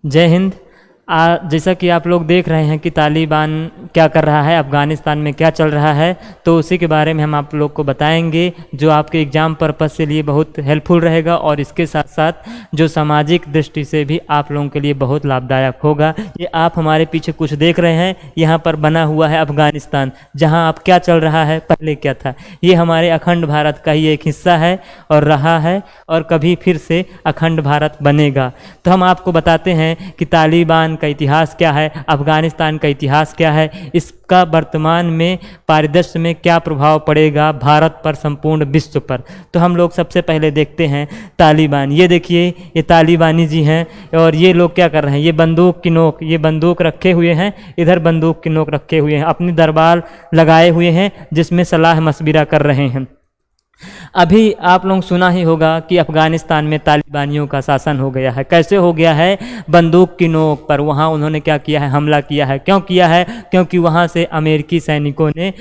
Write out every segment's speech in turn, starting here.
जय हिंद। जैसा कि आप लोग देख रहे हैं कि तालिबान क्या कर रहा है, अफ़गानिस्तान में क्या चल रहा है, तो उसी के बारे में हम आप लोग को बताएंगे, जो आपके एग्ज़ाम पर्पज़ से लिए बहुत हेल्पफुल रहेगा और इसके साथ साथ जो सामाजिक दृष्टि से भी आप लोगों के लिए बहुत लाभदायक होगा। ये आप हमारे पीछे कुछ देख रहे हैं, यहाँ पर बना हुआ है अफ़गानिस्तान, जहाँ अब क्या चल रहा है, पहले क्या था। ये हमारे अखंड भारत का ही एक हिस्सा है और रहा है और कभी फिर से अखंड भारत बनेगा। तो हम आपको बताते हैं कि तालिबान का इतिहास क्या है, अफ़गानिस्तान का इतिहास क्या है, इसका वर्तमान में परिदृश्य में क्या प्रभाव पड़ेगा भारत पर, संपूर्ण विश्व पर। तो हम लोग सबसे पहले देखते हैं तालिबान। ये देखिए, ये तालिबानी जी हैं और ये लोग क्या कर रहे हैं, ये बंदूक की नोक, ये बंदूक रखे हुए हैं, इधर बंदूक की नोक रखे हुए हैं, अपनी दरबार लगाए हुए हैं जिसमें सलाह मशविरा कर रहे हैं। अभी आप लोग सुना ही होगा कि अफ़गानिस्तान में तालिबानियों का शासन हो गया है। कैसे हो गया है? बंदूक की नोक पर वहाँ उन्होंने क्या किया है, हमला किया है। क्यों किया है? क्योंकि वहाँ से अमेरिकी सैनिकों ने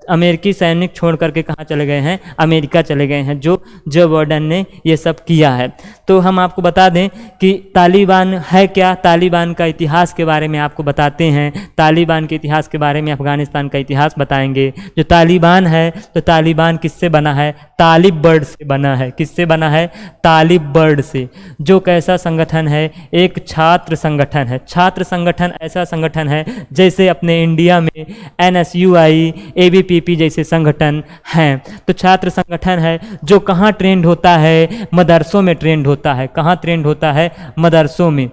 अमेरिकी सैनिक छोड़ करके कहाँ चले गए हैं, अमेरिका चले गए हैं, जो बाइडेन ने ये सब किया है। तो हम आपको बता दें कि तालिबान है क्या, तालिबान का इतिहास के बारे में आपको बताते हैं। तालिबान के इतिहास के बारे में, अफ़गानिस्तान का इतिहास बताएंगे। जो तालिबान है, तो तालिबान किससे बना है? तालिब बर्ड से बना है। किससे बना है? तालिब बर्ड से। जो कैसा संगठन है? एक छात्र संगठन है। छात्र संगठन ऐसा संगठन है जैसे अपने इंडिया में NSUI, ABPP जैसे संगठन हैं। तो छात्र संगठन है जो कहाँ ट्रेंड होता है? मदरसों में ट्रेंड होता है। कहाँ ट्रेंड होता है? मदरसों में।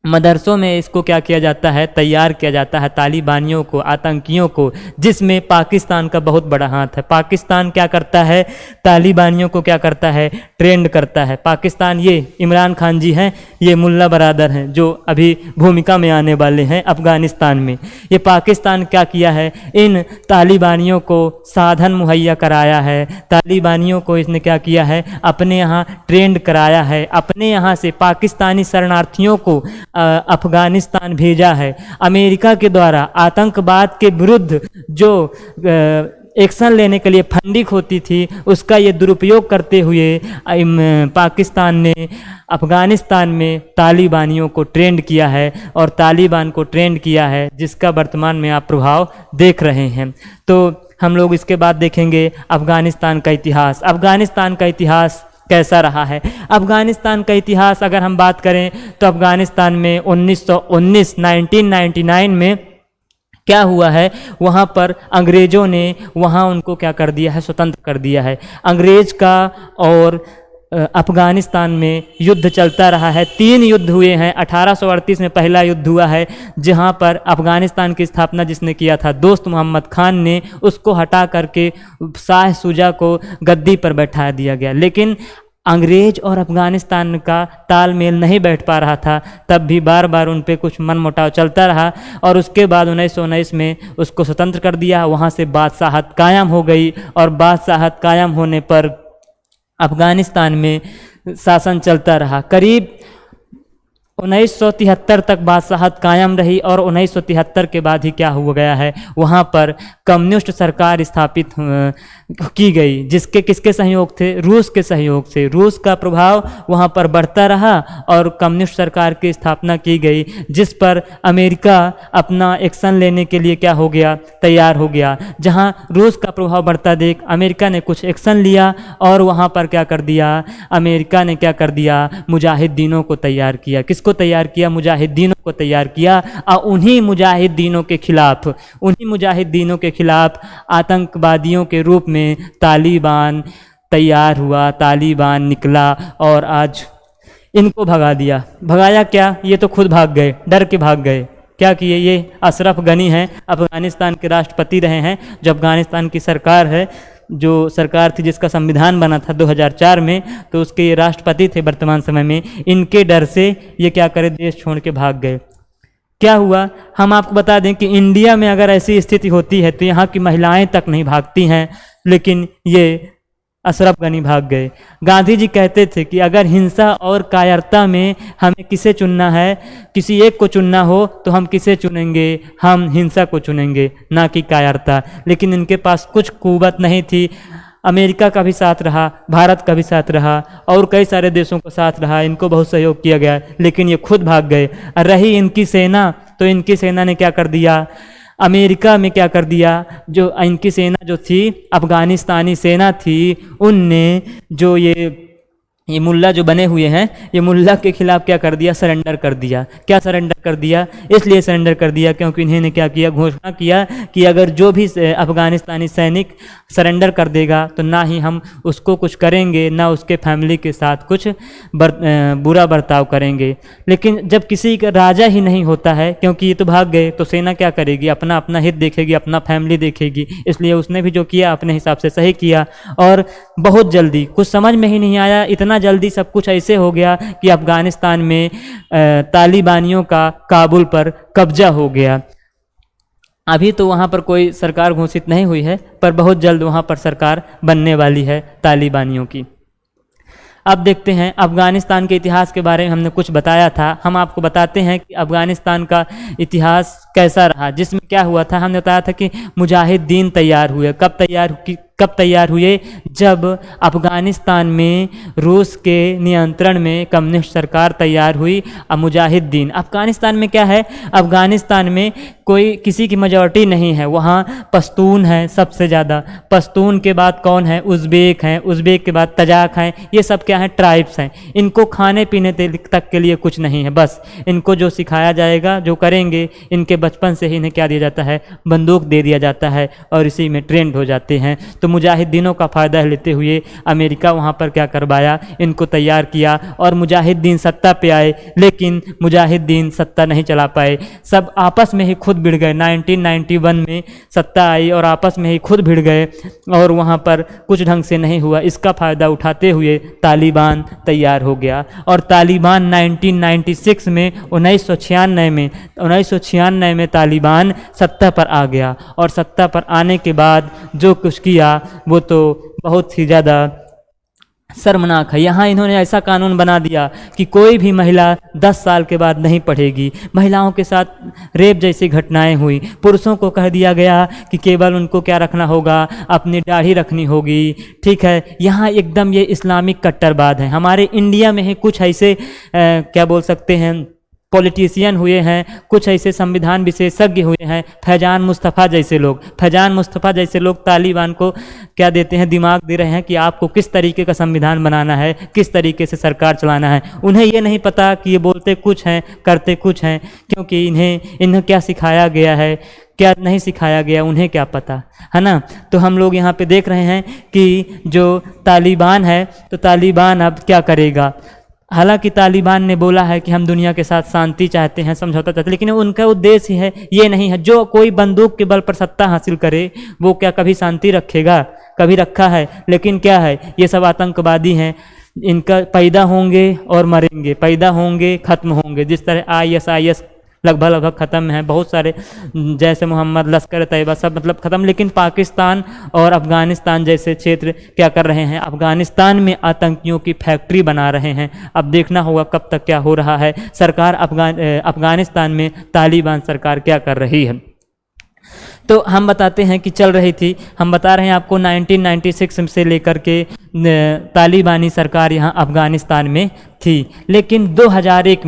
मदरसों में इसको क्या किया जाता है, तैयार किया जाता है तालिबानियों को, आतंकियों को, जिसमें पाकिस्तान का बहुत बड़ा हाथ है। पाकिस्तान क्या करता है? तालिबानियों को क्या करता है? ट्रेंड करता है। पाकिस्तान, ये इमरान खान जी हैं, ये मुल्ला बरादर हैं जो अभी भूमिका में आने वाले हैं अफ़गानिस्तान में। ये पाकिस्तान क्या किया है? इन तालिबानियों को साधन मुहैया कराया है। तालिबानियों को इसने क्या किया है? अपने यहाँ ट्रेंड कराया है। अपने यहाँ से पाकिस्तानी शरणार्थियों को अफ़गानिस्तान भेजा है। अमेरिका के द्वारा आतंकवाद के विरुद्ध जो एक्शन लेने के लिए फंडिंग होती थी, उसका ये दुरुपयोग करते हुए पाकिस्तान ने अफ़गानिस्तान में तालिबानियों को ट्रेंड किया है और तालिबान को ट्रेंड किया है, जिसका वर्तमान में आप प्रभाव देख रहे हैं। तो हम लोग इसके बाद देखेंगे अफ़गानिस्तान का इतिहास। अफ़गानिस्तान का इतिहास कैसा रहा है? अफ़गानिस्तान का इतिहास अगर हम बात करें तो अफ़गानिस्तान में 1999 में क्या हुआ है, वहाँ पर अंग्रेज़ों ने वहाँ उनको क्या कर दिया है, स्वतंत्र कर दिया है। अंग्रेज़ का और अफ़गानिस्तान में युद्ध चलता रहा है। 3 युद्ध हुए हैं। 1838 में पहला युद्ध हुआ है, जहाँ पर अफ़गानिस्तान की स्थापना जिसने किया था, दोस्त मोहम्मद खान ने, उसको हटा करके शाह शुजा को गद्दी पर बैठा दिया गया। लेकिन अंग्रेज़ और अफ़गानिस्तान का तालमेल नहीं बैठ पा रहा था, तब भी बार बार उन पे कुछ मनमुटाव चलता रहा और उसके बाद 1919 में उसको स्वतंत्र कर दिया। वहाँ से बादशाहत कायम हो गई और बादशाहत कायम होने पर अफ़गानिस्तान में शासन चलता रहा। करीब 1973 तक बादशाहत कायम रही और 1973 के बाद ही क्या हो गया है, वहाँ पर कम्युनिस्ट सरकार स्थापित की गई, जिसके किसके सहयोग थे? रूस के सहयोग से। रूस का प्रभाव वहाँ पर बढ़ता रहा और कम्युनिस्ट सरकार की स्थापना की गई, जिस पर अमेरिका अपना एक्शन लेने के लिए क्या हो गया, तैयार हो गया। जहाँ रूस का प्रभाव बढ़ता देख अमेरिका ने कुछ एक्शन लिया और वहाँ पर क्या कर दिया, अमेरिका ने क्या कर दिया, मुजाहिदीनों को तैयार किया। किसको तैयार किया? मुजाहिदीनों को तैयार किया। और उन्हीं मुजाहिदीनों के खिलाफ आतंकवादियों के रूप में तालिबान तैयार हुआ, तालिबान निकला और आज इनको भगा दिया। भगाया क्या? ये तो खुद भाग गए, डर के भाग गए। क्या किए? ये अशरफ गनी हैं, अफ़गानिस्तान के राष्ट्रपति रहे हैं। जो अफ़गानिस्तान की सरकार है, जो सरकार थी जिसका संविधान बना था 2004 में, तो उसके ये राष्ट्रपति थे वर्तमान समय में। इनके डर से ये क्या करे, देश छोड़ के भाग गए। क्या हुआ? हम आपको बता दें कि इंडिया में अगर ऐसी स्थिति होती है तो यहाँ की महिलाएं तक नहीं भागती हैं, लेकिन ये अशरफ गनी भाग गए। गांधी जी कहते थे कि अगर हिंसा और कायरता में हमें किसे चुनना है, किसी एक को चुनना हो तो हम किसे चुनेंगे? हम हिंसा को चुनेंगे, ना कि कायरता। लेकिन इनके पास कुछ कुव्वत नहीं थी। अमेरिका का भी साथ रहा, भारत का भी साथ रहा और कई सारे देशों का साथ रहा, इनको बहुत सहयोग किया गया, लेकिन ये खुद भाग गए। रही इनकी सेना, तो इनकी सेना ने क्या कर दिया, अमेरिका में क्या कर दिया, जो इनकी सेना जो थी, अफगानिस्तानी सेना थी, उनने जो ये मुल्ला जो बने हुए हैं, ये मुल्ला के खिलाफ क्या कर दिया, सरेंडर कर दिया। क्या सरेंडर कर दिया, इसलिए सरेंडर कर दिया क्योंकि इन्होंने क्या किया, घोषणा किया कि अगर जो भी अफगानिस्तानी सैनिक सरेंडर कर देगा तो ना ही हम उसको कुछ करेंगे, ना उसके फैमिली के साथ कुछ बुरा बर्ताव करेंगे। लेकिन जब किसी का राजा ही नहीं होता है, क्योंकि ये तो भाग गए, तो सेना क्या करेगी, अपना अपना हित देखेगी, अपना फैमिली देखेगी, इसलिए उसने भी जो किया अपने हिसाब से सही किया। और बहुत जल्दी, कुछ समझ में ही नहीं आया, इतना जल्दी सब कुछ ऐसे हो गया कि अफगानिस्तान में तालिबानियों का काबुल पर कब्जा हो गया। अभी तो वहाँ पर कोई सरकार घोषित नहीं हुई है, पर बहुत जल्द वहाँ पर सरकार बनने वाली है तालिबानियों की। अब देखते हैं अफ़गानिस्तान के इतिहास के बारे में हमने कुछ बताया था, हम आपको बताते हैं कि अफ़गानिस्तान का इतिहास कैसा रहा, जिसमें क्या हुआ था। हमने बताया था कि मुजाहिदीन तैयार हुए। कब तैयार हुए, जब अफ़गानिस्तान में रूस के नियंत्रण में कम्युनिस्ट सरकार तैयार हुई। अब मुजाहिदीन, अफ़गानिस्तान में क्या है, अफ़गानिस्तान में कोई किसी की मेजॉरिटी नहीं है, वहाँ पश्तून है सबसे ज़्यादा। पश्तून के बाद कौन है, उज़्बेक हैं, उज़्बेक के बाद तजाक हैं, ये सब क्या हैं, ट्राइब्स हैं। इनको खाने पीने तक के लिए कुछ नहीं है, बस इनको जो सिखाया जाएगा, जो करेंगे, इनके बचपन से ही इन्हें क्या दिया जाता है, बंदूक दे दिया जाता है और इसी में ट्रेंड हो जाते हैं। तो मुजाहिदीनों का फ़ायदा लेते हुए अमेरिका वहाँ पर क्या करवाया, इनको तैयार किया और मुजाहिदीन सत्ता पे आए, लेकिन मुजाहिदीन सत्ता नहीं चला पाए, सब आपस में ही खुद भिड़ गए। 1991 में सत्ता आई और आपस में ही खुद भिड़ गए और वहाँ पर कुछ ढंग से नहीं हुआ। इसका फ़ायदा उठाते हुए तालिबान तैयार हो गया और तालिबान 1996 में 1996 में तालिबान सत्ता पर आ गया और सत्ता पर आने के बाद जो कुछ किया वो तो बहुत ही ज़्यादा शर्मनाक है। यहाँ इन्होंने ऐसा कानून बना दिया कि कोई भी महिला 10 साल के बाद नहीं पढ़ेगी। महिलाओं के साथ रेप जैसी घटनाएं हुई। पुरुषों को कह दिया गया कि केवल उनको क्या रखना होगा, अपनी दाढ़ी रखनी होगी। ठीक है, यहाँ एकदम ये इस्लामिक कट्टरवाद है। हमारे इंडिया में ही कुछ ऐसे क्या बोल सकते हैं, पॉलिटिशियन हुए हैं, कुछ ऐसे संविधान विशेषज्ञ हुए हैं, फैजान मुस्तफ़ा जैसे लोग तालिबान को क्या देते हैं, दिमाग दे रहे हैं कि आपको किस तरीके का संविधान बनाना है, किस तरीके से सरकार चलाना है। उन्हें ये नहीं पता कि ये बोलते कुछ हैं करते कुछ हैं, क्योंकि इन्हें क्या सिखाया गया है, क्या नहीं सिखाया गया, उन्हें क्या पता है ना। तो हम लोग यहाँ पे देख रहे हैं कि जो तालिबान है, तो तालिबान अब क्या करेगा। हालांकि तालिबान ने बोला है कि हम दुनिया के साथ शांति चाहते हैं, समझौता चाहते हैं, लेकिन उनका उद्देश्य है ये नहीं है। जो कोई बंदूक के बल पर सत्ता हासिल करे वो क्या कभी शांति रखेगा, कभी रखा है। लेकिन क्या है, ये सब आतंकवादी हैं, इनका पैदा होंगे और मरेंगे, पैदा होंगे खत्म होंगे। जिस तरह ISIS लगभग ख़त्म है, बहुत सारे जैसे मोहम्मद, लश्कर तैयबा सब मतलब ख़त्म। लेकिन पाकिस्तान और अफ़गानिस्तान जैसे क्षेत्र क्या कर रहे हैं, अफ़गानिस्तान में आतंकियों की फैक्ट्री बना रहे हैं। अब देखना होगा कब तक क्या हो रहा है। सरकार अफ़गानिस्तान में तालिबान सरकार क्या कर रही है। तो हम बताते हैं कि चल रही थी, हम बता रहे हैं आपको 1996 से लेकर के तालिबानी सरकार यहाँ अफ़गानिस्तान में थी। लेकिन 2001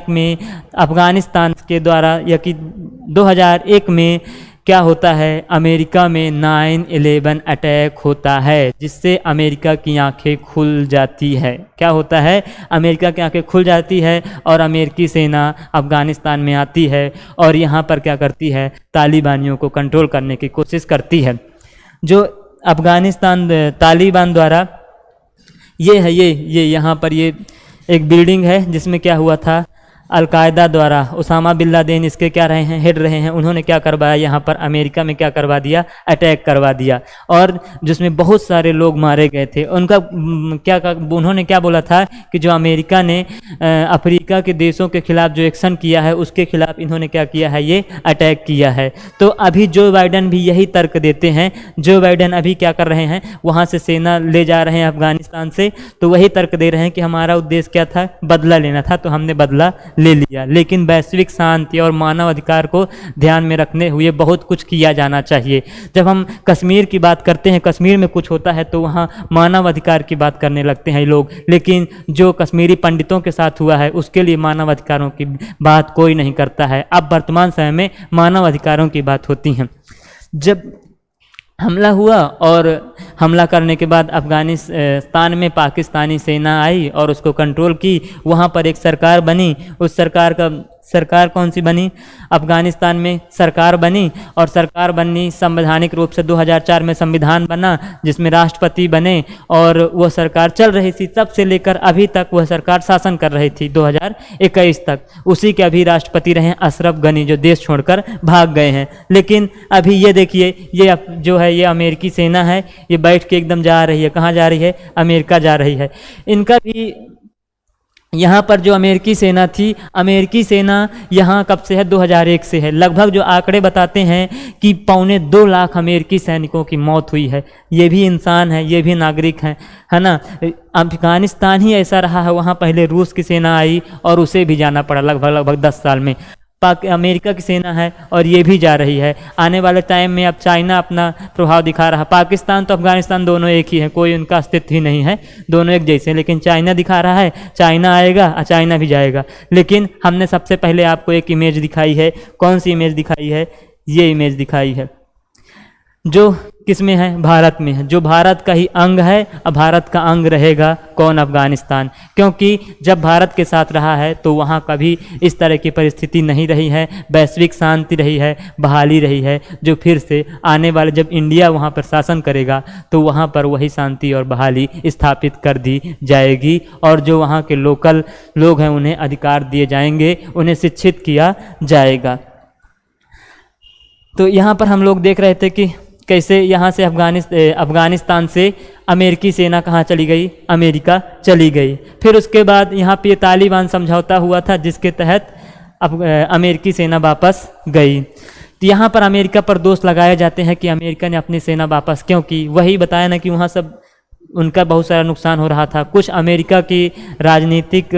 में अफ़गानिस्तान के द्वारा या कि 2001 में क्या होता है, अमेरिका में 9/11 अटैक होता है, जिससे अमेरिका की आंखें खुल जाती है। क्या होता है, अमेरिका की आंखें खुल जाती है और अमेरिकी सेना अफ़गानिस्तान में आती है और यहाँ पर क्या करती है, तालिबानियों को कंट्रोल करने की कोशिश करती है। जो अफ़गानिस्तान तालिबान द्वारा ये यहाँ पर ये एक बिल्डिंग है, जिसमें क्या हुआ था, अलकायदा द्वारा उसामा बिन लादेन इसके क्या रहे हैं, हेड रहे हैं, उन्होंने क्या करवाया, यहाँ पर अमेरिका में क्या करवा दिया, अटैक करवा दिया और जिसमें बहुत सारे लोग मारे गए थे। उनका उन्होंने क्या बोला था कि जो अमेरिका ने अफ्रीका के देशों के खिलाफ जो एक्शन किया है, उसके खिलाफ इन्होंने क्या किया है, ये अटैक किया है। तो अभी जो बाइडन भी यही तर्क देते हैं। जो बाइडन अभी क्या कर रहे हैं, वहाँ से सेना ले जा रहे हैं अफ़गानिस्तान से, तो वही तर्क दे रहे हैं कि हमारा उद्देश्य क्या था, बदला लेना था, तो हमने बदला ले लिया, लेकिन वैश्विक शांति और मानव अधिकार को ध्यान में रखने हुए बहुत कुछ किया जाना चाहिए। जब हम कश्मीर की बात करते हैं, कश्मीर में कुछ होता है तो वहाँ मानव अधिकार की बात करने लगते हैं लोग, लेकिन जो कश्मीरी पंडितों के साथ हुआ है उसके लिए मानव अधिकारों की बात कोई नहीं करता है। अब वर्तमान समय में मानव अधिकारों की बात होती है। जब हमला हुआ और हमला करने के बाद अफ़गानिस्तान में पाकिस्तानी सेना आई और उसको कंट्रोल की, वहाँ पर एक सरकार बनी। उस सरकार कौन सी बनी? अफ़गानिस्तान में सरकार बनी, और सरकार बनी संवैधानिक रूप से 2004 में संविधान बना जिसमें राष्ट्रपति बने, और वह सरकार चल रही थी तब से लेकर अभी तक। वह सरकार शासन कर रही थी 2021 तक। उसी के अभी राष्ट्रपति रहे अशरफ गनी, जो देश छोड़कर भाग गए हैं। लेकिन अभी ये देखिए, ये जो है ये अमेरिकी सेना है, ये बैठ के एकदम जा रही है। कहाँ जा रही है? अमेरिका जा रही है। इनका भी यहाँ पर जो अमेरिकी सेना थी, अमेरिकी सेना यहाँ कब से है? 2001 से है। लगभग जो आंकड़े बताते हैं कि 2.25 लाख अमेरिकी सैनिकों की मौत हुई है। ये भी इंसान है, ये भी नागरिक हैं, है ना। अफगानिस्तान ही ऐसा रहा है, वहाँ पहले रूस की सेना आई और उसे भी जाना पड़ा लगभग 10 साल में। अमेरिका की सेना है और ये भी जा रही है। आने वाले टाइम में अब चाइना अपना प्रभाव दिखा रहा है। पाकिस्तान तो अफगानिस्तान दोनों एक ही है, कोई उनका अस्तित्व ही नहीं है, दोनों एक जैसे हैं। लेकिन चाइना दिखा रहा है, चाइना आएगा और चाइना भी जाएगा। लेकिन हमने सबसे पहले आपको एक इमेज दिखाई है। कौन सी इमेज दिखाई है? ये इमेज दिखाई है, जो किस में है? भारत में है। जो भारत का ही अंग है, अब भारत का अंग रहेगा कौन? अफगानिस्तान। क्योंकि जब भारत के साथ रहा है तो वहाँ कभी इस तरह की परिस्थिति नहीं रही है, वैश्विक शांति रही है, बहाली रही है, जो फिर से आने वाले जब इंडिया वहाँ पर शासन करेगा तो वहाँ पर वही शांति और बहाली स्थापित कर दी जाएगी। और जो वहाँ के लोकल लोग हैं उन्हें अधिकार दिए जाएंगे, उन्हें शिक्षित किया जाएगा। तो यहाँ पर हम लोग देख रहे थे कि कैसे यहाँ से अफ़गानिस्तान से अमेरिकी सेना कहाँ चली गई? अमेरिका चली गई। फिर उसके बाद यहाँ पे तालिबान समझौता हुआ था जिसके तहत अमेरिकी सेना वापस गई। तो यहाँ पर अमेरिका पर दोष लगाए जाते हैं कि अमेरिका ने अपनी सेना वापस क्यों की। वही बताया ना कि वहाँ सब उनका बहुत सारा नुकसान हो रहा था। कुछ अमेरिका की राजनीतिक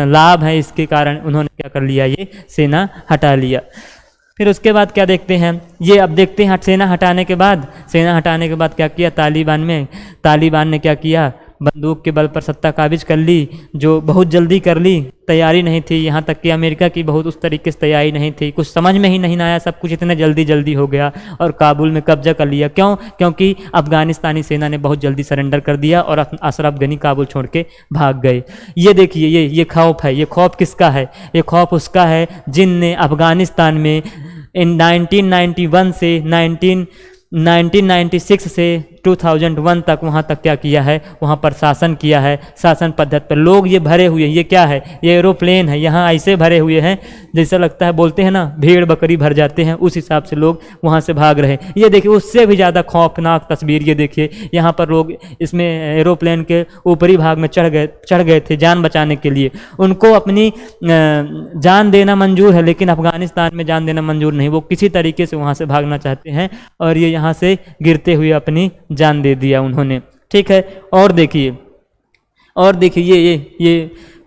लाभ है, इसके कारण उन्होंने क्या कर लिया? ये सेना हटा लिया। फिर उसके बाद क्या देखते हैं? ये अब देखते हैं सेना हटाने के बाद क्या किया तालिबान ने क्या किया? बंदूक के बल पर सत्ता काबिज कर ली, जो बहुत जल्दी कर ली। तैयारी नहीं थी, यहाँ तक कि अमेरिका की बहुत उस तरीके से तैयारी नहीं थी, कुछ समझ में ही नहीं आया, सब कुछ इतने जल्दी हो गया और काबुल में कब्जा कर लिया। क्यों? क्योंकि अफगानिस्तानी सेना ने बहुत जल्दी सरेंडर कर दिया और अशरफ गनी काबुल छोड़ के भाग गए। ये देखिए, ये खौफ है। ये खौफ किसका है? ये खौफ उसका है जिनने अफगानिस्तान में 1991 से 1996 से 2001 तक वहाँ तक क्या किया है? वहाँ पर शासन किया है। शासन पद्धति पर लोग ये भरे हुए हैं। ये क्या है? ये एरोप्लेन है। यहाँ ऐसे भरे हुए हैं जैसा लगता है, बोलते हैं ना भेड़ बकरी भर जाते हैं, उस हिसाब से लोग वहाँ से भाग रहे हैं। ये देखिए, उससे भी ज़्यादा खौफनाक तस्वीर ये देखिए। यहाँ पर लोग इसमें एरोप्लेन के ऊपरी भाग में चढ़ गए थे जान बचाने के लिए। उनको अपनी जान देना मंजूर है, लेकिन अफगानिस्तान में जान देना मंजूर नहीं। वो किसी तरीके से वहाँ से भागना चाहते हैं और ये यहाँ से गिरते हुए अपनी जान दे दिया उन्होंने। ठीक है। और देखिए ये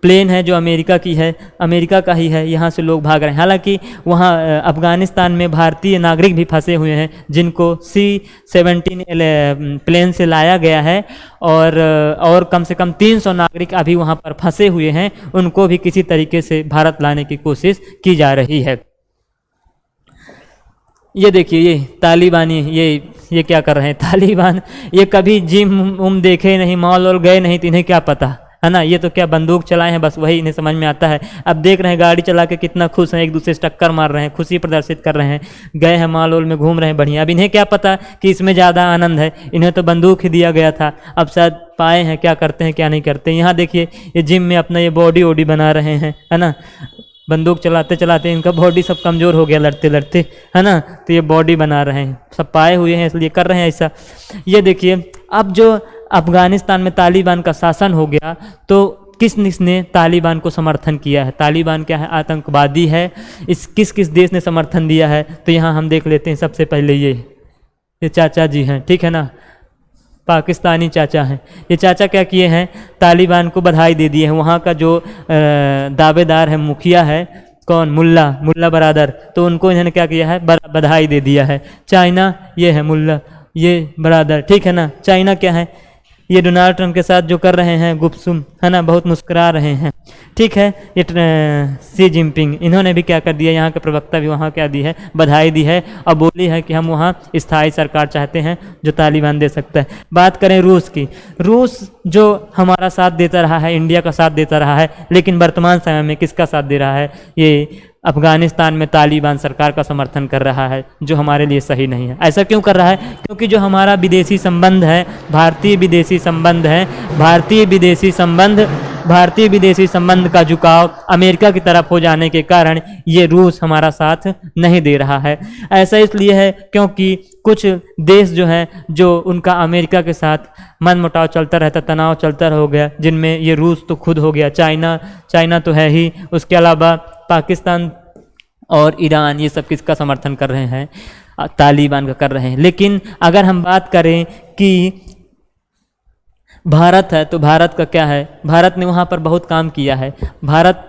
प्लेन है जो अमेरिका की है, अमेरिका का ही है। यहाँ से लोग भाग रहे हैं। हालांकि वहाँ अफगानिस्तान में भारतीय नागरिक भी फंसे हुए हैं जिनको C-17 प्लेन से लाया गया है और कम से कम 300 नागरिक अभी वहाँ पर फंसे हुए हैं। उनको भी किसी तरीके से भारत लाने की कोशिश की जा रही है। ये देखिए, ये तालिबानी ये क्या कर रहे हैं? तालिबान ये कभी जिम देखे नहीं, मॉल और गए नहीं, तो इन्हें क्या पता, है ना। ये तो क्या बंदूक चलाए हैं, बस वही इन्हें समझ में आता है। अब देख रहे हैं गाड़ी चला के कितना खुश हैं, एक दूसरे से टक्कर मार रहे हैं, खुशी प्रदर्शित कर रहे हैं, गए हैं मॉल में घूम रहे हैं बढ़िया। अब इन्हें क्या पता कि इसमें ज़्यादा आनंद है, इन्हें तो बंदूक ही दिया गया था। अब शायद पाए हैं क्या करते हैं क्या नहीं करते। यहाँ देखिए, ये जिम में अपना ये बॉडी बना रहे हैं, है ना। बंदूक चलाते चलाते इनका बॉडी सब कमज़ोर हो गया लड़ते लड़ते, है ना। तो ये बॉडी बना रहे हैं, सब पाए हुए हैं इसलिए कर रहे हैं ऐसा। ये देखिए, अब जो अफगानिस्तान में तालिबान का शासन हो गया तो किसने तालिबान को समर्थन किया है? तालिबान क्या है? आतंकवादी है। किस देश ने समर्थन दिया है? तो यहाँ हम देख लेते हैं। सबसे पहले ये चाचा जी हैं, ठीक है ना। पाकिस्तानी चाचा हैं। ये चाचा क्या किए हैं, तालिबान को बधाई दे दिए हैं। वहाँ का जो दावेदार है, मुखिया है, कौन, मुल्ला बरादर, तो उनको इन्होंने क्या किया है, बधाई दे दिया है। चाइना, ये है मुल्ला, ये बरादर, ठीक है ना। चाइना क्या है, ये डोनाल्ड ट्रंप के साथ जो कर रहे हैं गुपसुम, है ना, बहुत मुस्कुरा रहे हैं, ठीक है। ये शी जिनपिंग, इन्होंने भी क्या कर दिया, यहाँ के प्रवक्ता भी वहाँ क्या दी है, बधाई दी है और बोली है कि हम वहाँ स्थायी सरकार चाहते हैं जो तालिबान दे सकता है। बात करें रूस की, रूस जो हमारा साथ देता रहा है, इंडिया का साथ देता रहा है, लेकिन वर्तमान समय में किसका साथ दे रहा है, ये अफगानिस्तान में तालिबान सरकार का समर्थन कर रहा है, जो हमारे लिए सही नहीं है। ऐसा क्यों कर रहा है, क्योंकि जो हमारा विदेशी संबंध है, भारतीय विदेशी संबंध है, भारतीय विदेशी संबंध का झुकाव अमेरिका की तरफ हो जाने के कारण ये रूस हमारा साथ नहीं दे रहा है। ऐसा इसलिए है क्योंकि कुछ देश जो हैं, जो उनका अमेरिका के साथ मनमुटाव चलता रहता, तनाव चलता हो गया, जिनमें ये रूस तो खुद हो गया, चाइना तो है ही, उसके अलावा पाकिस्तान और ईरान, ये सब किसका समर्थन कर रहे हैं, तालिबान का कर रहे हैं। लेकिन अगर हम बात करें कि भारत है, तो भारत का क्या है, भारत ने वहाँ पर बहुत काम किया है। भारत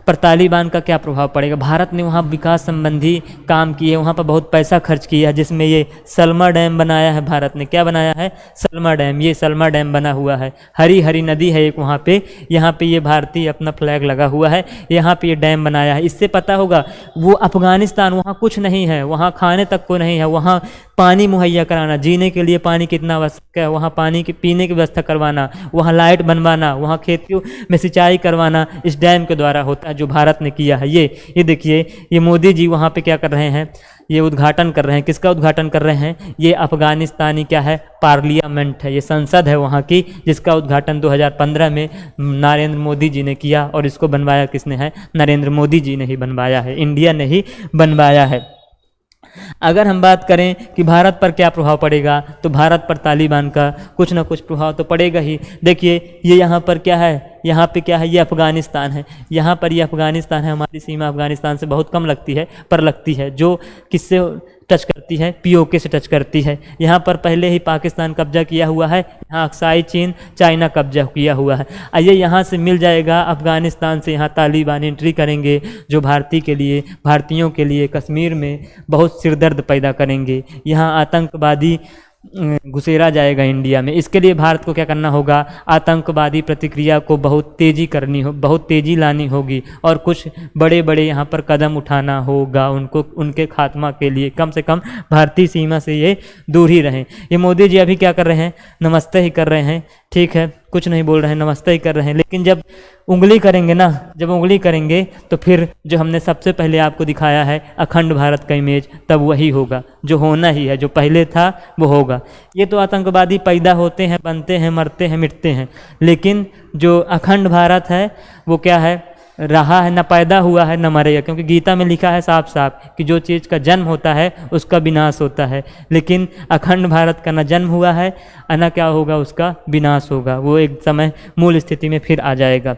पर तालिबान का क्या प्रभाव पड़ेगा, भारत ने वहाँ विकास संबंधी काम किए, वहाँ पर बहुत पैसा खर्च किया है, जिसमें ये सलमा डैम बनाया है। भारत ने क्या बनाया है, सलमा डैम, ये सलमा डैम बना हुआ है। हरी हरी नदी है एक वहाँ पे, यहाँ पे ये भारतीय अपना फ्लैग लगा हुआ है, यहाँ पे ये डैम बनाया है। इससे पता होगा वो अफगानिस्तान, वहाँ कुछ नहीं है, वहाँ खाने तक को नहीं है, वहाँ पानी मुहैया कराना, जीने के लिए पानी कितना आवश्यक है, वहाँ पानी की पीने की व्यवस्था करवाना, वहाँ लाइट बनवाना, वहाँ खेतियों में सिंचाई करवाना इस डैम के द्वारा होता है, जो भारत ने किया है। ये देखिए, ये मोदी जी वहाँ पे क्या कर रहे हैं, ये उद्घाटन कर रहे हैं। किसका उद्घाटन कर रहे हैं, ये अफगानिस्तानी क्या है, पार्लियामेंट है, ये संसद है वहाँ की, जिसका उद्घाटन 2015 में नरेंद्र मोदी जी ने किया। और इसको बनवाया किसने है, नरेंद्र मोदी जी ने ही बनवाया है, इंडिया ने ही बनवाया है। अगर हम बात करें कि भारत पर क्या प्रभाव पड़ेगा, तो भारत पर तालिबान का कुछ ना कुछ प्रभाव तो पड़ेगा ही। देखिए, ये यहाँ पर क्या है, यहाँ पे क्या है, ये अफ़गानिस्तान है, यहाँ पर ये अफ़गानिस्तान है। हमारी सीमा अफ़गानिस्तान से बहुत कम लगती है, पर लगती है, जो किससे टच करती है, पीओके से टच करती है। यहाँ पर पहले ही पाकिस्तान कब्जा किया हुआ है, यहाँ अक्साई चीन, चाइना कब्जा किया हुआ है। आइए यहाँ से मिल जाएगा, अफ़गानिस्तान से यहाँ तालिबान एंट्री करेंगे, जो भारतीयों के लिए कश्मीर में बहुत सिरदर्द पैदा करेंगे। यहाँ आतंकवादी घुसेरा जाएगा इंडिया में। इसके लिए भारत को क्या करना होगा, आतंकवादी प्रतिक्रिया को बहुत तेज़ी लानी होगी और कुछ बड़े बड़े यहाँ पर कदम उठाना होगा उनको, उनके खात्मा के लिए। कम से कम भारतीय सीमा से ये दूर ही रहें। ये मोदी जी अभी क्या कर रहे हैं, नमस्ते ही कर रहे हैं, ठीक है, कुछ नहीं बोल रहे हैं, नमस्ते ही कर रहे हैं। लेकिन जब उंगली करेंगे ना, जब उंगली करेंगे तो फिर जो हमने सबसे पहले आपको दिखाया है अखंड भारत का इमेज, तब वही होगा जो होना ही है, जो पहले था वो होगा। ये तो आतंकवादी पैदा होते हैं, बनते हैं, मरते हैं, मिटते हैं, लेकिन जो अखंड भारत है वो क्या है, रहा है, न पैदा हुआ है न मरेगा। क्योंकि गीता में लिखा है साफ साफ कि जो चीज़ का जन्म होता है उसका विनाश होता है, लेकिन अखंड भारत का न जन्म हुआ है न क्या होगा, उसका विनाश होगा। वो एक समय मूल स्थिति में फिर आ जाएगा।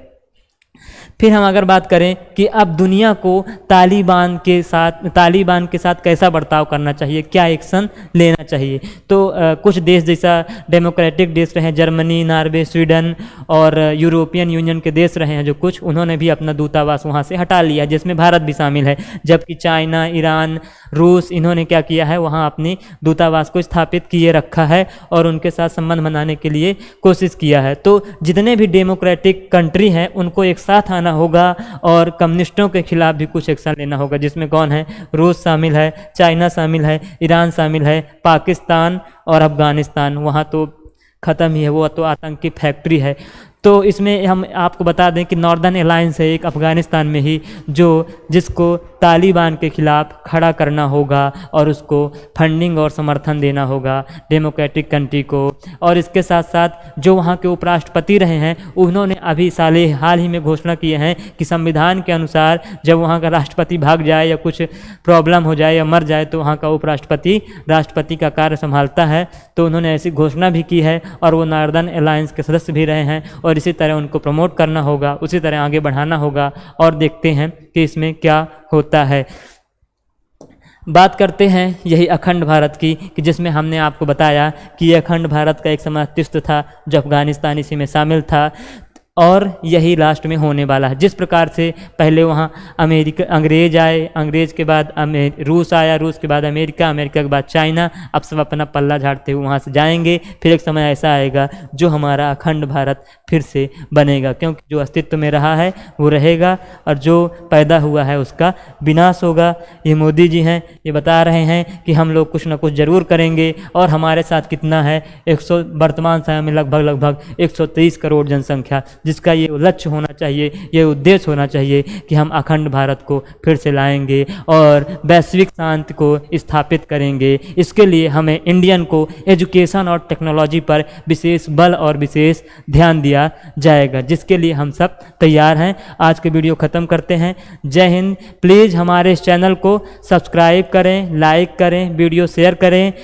फिर हम अगर बात करें कि अब दुनिया को तालिबान के साथ कैसा बर्ताव करना चाहिए, क्या एक्शन लेना चाहिए, तो कुछ देश जैसा डेमोक्रेटिक देश रहे हैं, जर्मनी, नॉर्वे, स्वीडन और यूरोपियन यूनियन के देश रहे हैं जो कुछ, उन्होंने भी अपना दूतावास वहाँ से हटा लिया, जिसमें भारत भी शामिल है। जबकि चाइना, ईरान, रूस, इन्होंने क्या किया है, वहाँ अपनी दूतावास को स्थापित किए रखा है और उनके साथ संबंध बनाने के लिए कोशिश किया है। तो जितने भी डेमोक्रेटिक कंट्री हैं उनको एक साथ आना होगा और कम्युनिस्टों के खिलाफ भी कुछ एक्शन लेना होगा, जिसमें कौन है, रूस शामिल है, चाइना शामिल है, ईरान शामिल है, पाकिस्तान और अफगानिस्तान वहाँ तो ख़त्म ही है, वो तो आतंक की फैक्ट्री है। तो इसमें हम आपको बता दें कि नॉर्दर्न अलायंस है एक अफ़गानिस्तान में ही, जिसको तालिबान के खिलाफ खड़ा करना होगा और उसको फंडिंग और समर्थन देना होगा डेमोक्रेटिक कंट्री को। और इसके साथ साथ जो वहाँ के उपराष्ट्रपति रहे हैं, उन्होंने अभी हाल ही में घोषणा किए हैं कि संविधान के अनुसार जब वहाँ का राष्ट्रपति भाग जाए या कुछ प्रॉब्लम हो जाए या मर जाए तो वहाँ का उपराष्ट्रपति राष्ट्रपति का कार्य संभालता है। तो उन्होंने ऐसी घोषणा भी की है और वो नॉर्दर्न अलायंस के सदस्य भी रहे हैं और इसी तरह उनको प्रमोट करना होगा, उसी तरह आगे बढ़ाना होगा और देखते हैं कि इसमें क्या होता है। बात करते हैं यही अखंड भारत की, कि जिसमें हमने आपको बताया कि ये अखंड भारत का एक समय अस्तित्व था, जो अफगानिस्तान इसी में शामिल था और यही लास्ट में होने वाला है। जिस प्रकार से पहले वहाँ अंग्रेज आए, अंग्रेज के बाद रूस आया, रूस के बाद अमेरिका, अमेरिका के बाद चाइना, अब सब अपना पल्ला झाड़ते हुए वहाँ से जाएंगे। फिर एक समय ऐसा आएगा जो हमारा अखंड भारत फिर से बनेगा, क्योंकि जो अस्तित्व में रहा है वो रहेगा और जो पैदा हुआ है उसका विनाश होगा। ये मोदी जी हैं, ये बता रहे हैं कि हम लोग कुछ ना कुछ ज़रूर करेंगे और हमारे साथ कितना है, वर्तमान समय में लगभग 123 करोड़ जनसंख्या, जिसका ये लक्ष्य होना चाहिए, ये उद्देश्य होना चाहिए कि हम अखंड भारत को फिर से लाएंगे और वैश्विक शांति को स्थापित करेंगे। इसके लिए हमें इंडियन को एजुकेशन और टेक्नोलॉजी पर विशेष बल और विशेष ध्यान दिया जाएगा, जिसके लिए हम सब तैयार हैं। आज के वीडियो ख़त्म करते हैं। जय हिंद। प्लीज़ हमारे इस चैनल को सब्सक्राइब करें, लाइक करें, वीडियो शेयर करें।